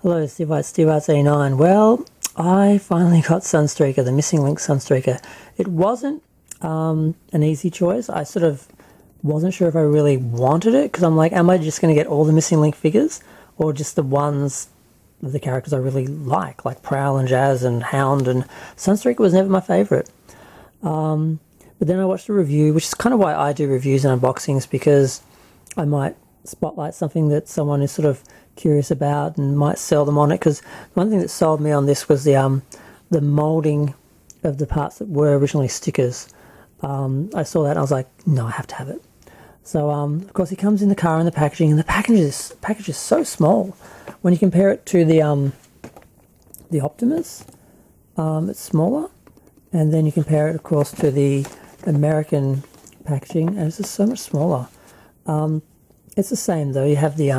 Hello, Steve Arts 89. Well, I finally got Sunstreaker, the missing link Sunstreaker. It wasn't an easy choice. I sort of wasn't sure if I really wanted it, because I'm like, am I just going to get all the missing link figures, or just the ones of the characters I really like Prowl and Jazz and Hound, and Sunstreaker was never my favourite. But then I watched a review, which is kind of why I do reviews and unboxings, because I might spotlight something that someone is sort of curious about and might sell them on it. Because one thing that sold me on this was the moulding of the parts that were originally stickers. I saw that and I was like, no, I have to have it. So of course it comes in the car and the packaging, and the package is so small when you compare it to the Optimus. It's smaller, and then you compare it, of course, to the American packaging, and it's just so much smaller. It's the same though. You have the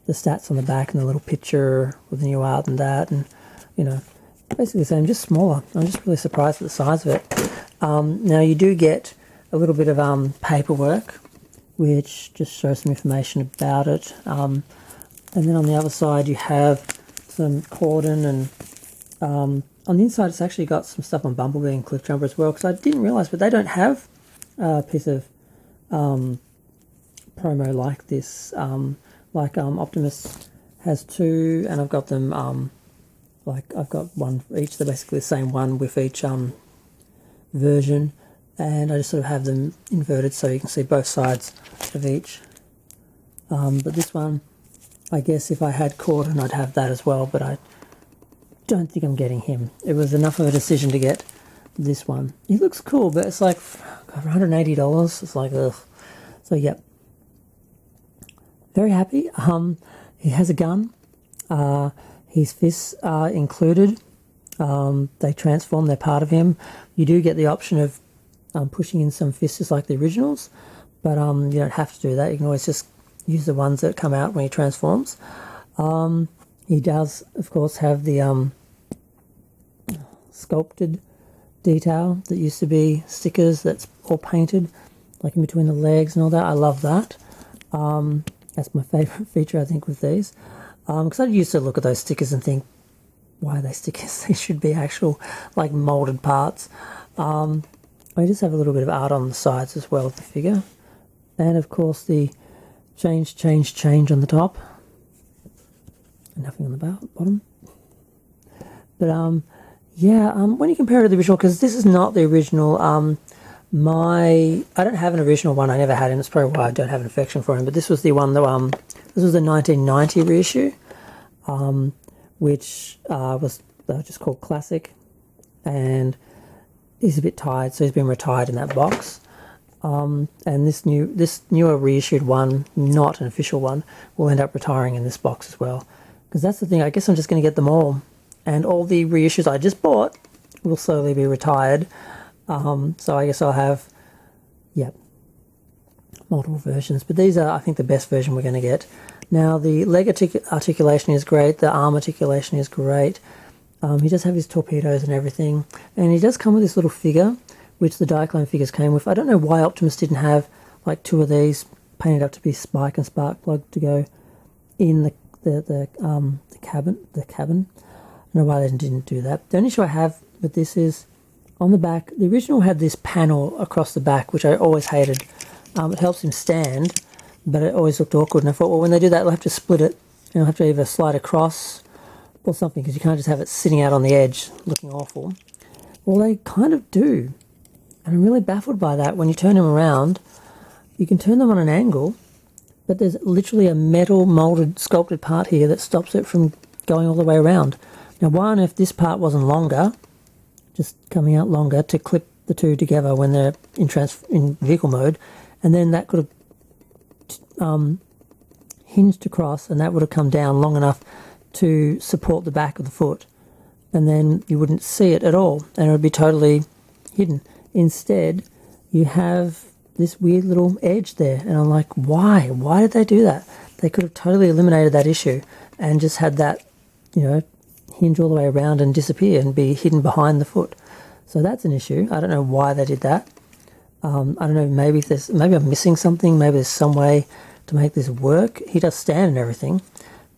stats on the back and the little picture with the new art and that, and you know, basically the same, just smaller. I'm just really surprised at the size of it. Now you do get a little bit of paperwork, which just shows some information about it. And then on the other side you have some cordon, and on the inside it's actually got some stuff on Bumblebee and Cliffjumper as well, because I didn't realise, but they don't have a piece of promo like this. Optimus has two, and I've got them I've got one for each. They're basically the same one with each version, and I just sort of have them inverted so you can see both sides of each. But this one, I guess if I had Cordon I'd have that as well, but I don't think I'm getting him. It was enough of a decision to get this one. He looks cool, but it's like $180. It's like, ugh. So yep, very happy. He has a gun. His fists are included. They transform, they're part of him. You do get the option of pushing in some fists just like the originals, but you don't have to do that. You can always just use the ones that come out when he transforms. He does, of course, have the sculpted detail that used to be stickers that's all painted, like in between the legs and all that. I love that. That's my favourite feature, I think, with these. Because I used to look at those stickers and think, why are they stickers? They should be actual, like, moulded parts. I just have a little bit of art on the sides as well of the figure. And, of course, the change on the top. And nothing on the bottom. But, yeah, when you compare it to the original, because this is not the original, I don't have an original one. I never had him. It's probably why I don't have an affection for him. But this was the one that, this was the 1990 reissue, which was just called Classic, and he's a bit tired, so he's been retired in that box. And this newer reissued one, not an official one, will end up retiring in this box as well. Because that's the thing. I guess I'm just going to get them all, and all the reissues I just bought will slowly be retired. So I guess I'll have, yeah, multiple versions. But these are, I think, the best version we're going to get. Now, the leg articulation is great. The arm articulation is great. He does have his torpedoes and everything. And he does come with this little figure, which the Diaclone figures came with. I don't know why Optimus didn't have, like, two of these painted up to be Spike and Sparkplug to go in the cabin. I don't know why they didn't do that. The only issue I have with this is, on the back, the original had this panel across the back, which I always hated. It helps him stand, but it always looked awkward. And I thought, well, when they do that, they'll have to split it, and they'll have to either slide across or something, because you can't just have it sitting out on the edge looking awful. Well, they kind of do. And I'm really baffled by that. When you turn them around, you can turn them on an angle, but there's literally a metal molded, sculpted part here that stops it from going all the way around. Now, why on earth this part wasn't longer, just coming out longer to clip the two together when they're in vehicle mode, and then that could have hinged across, and that would have come down long enough to support the back of the foot, and then you wouldn't see it at all, and it would be totally hidden. Instead, you have this weird little edge there, and I'm like, why did they do that? They could have totally eliminated that issue and just had that, you know, hinge all the way around and disappear and be hidden behind the foot. So that's an issue. I don't know why they did that. I don't know, maybe I'm missing something. Maybe there's some way to make this work. He does stand and everything,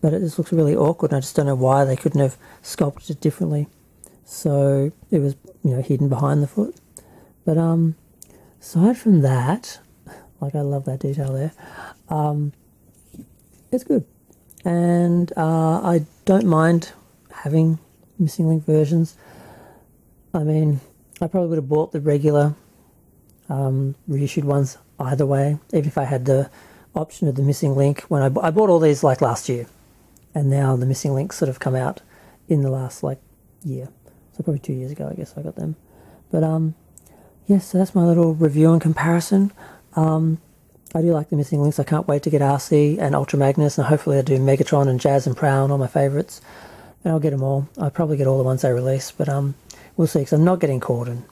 but it just looks really awkward, and I just don't know why they couldn't have sculpted it differently. So it was, hidden behind the foot. But aside from that, like, I love that detail there. It's good, and I don't mind having missing link versions. I mean, I probably would have bought the regular reissued ones either way, even if I had the option of the missing link. When I bought all these like last year, and now the missing links sort of come out in the last like year, so probably 2 years ago I guess I got them. But yes, so that's my little review and comparison. I do like the missing links. I can't wait to get RC and Ultra Magnus, and hopefully I do Megatron and Jazz and Prowl, all my favourites, and I'll get them all. I'll probably get all the ones they release, but we'll see, because I'm not getting Corden.